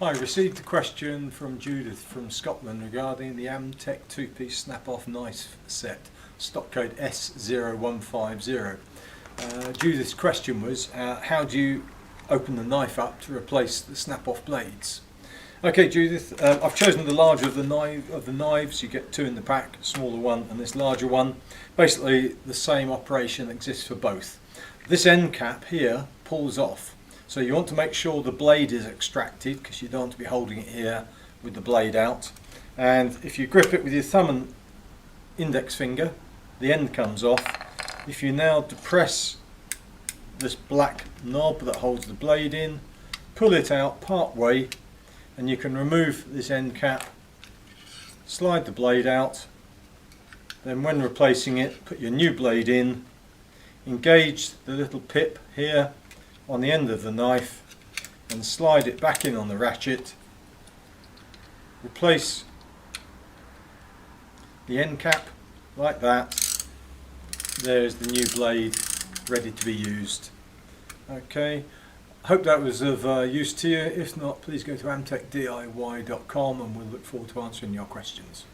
I received a question from Judith from Scotland regarding the Amtech two-piece snap-off knife set, stock code S0150. Judith's question was, how do you open the knife up to replace the snap-off blades? Okay, Judith, I've chosen the larger of the knives. You get two in the pack, a smaller one and this larger one. Basically the same operation exists for both. This end cap here pulls off. So you want to make sure the blade is extracted, because you don't want to be holding it here with the blade out. And if you grip it with your thumb and index finger, the end comes off. If you now depress this black knob that holds the blade in, pull it out part way, and you can remove this end cap, slide the blade out, then when replacing it, put your new blade in, engage the little pip here on the end of the knife and slide it back in on the ratchet, replace the end cap like that. There's the new blade ready to be used. Okay, hope that was of use to you. If not, please go to amtechdiy.com and we'll look forward to answering your questions.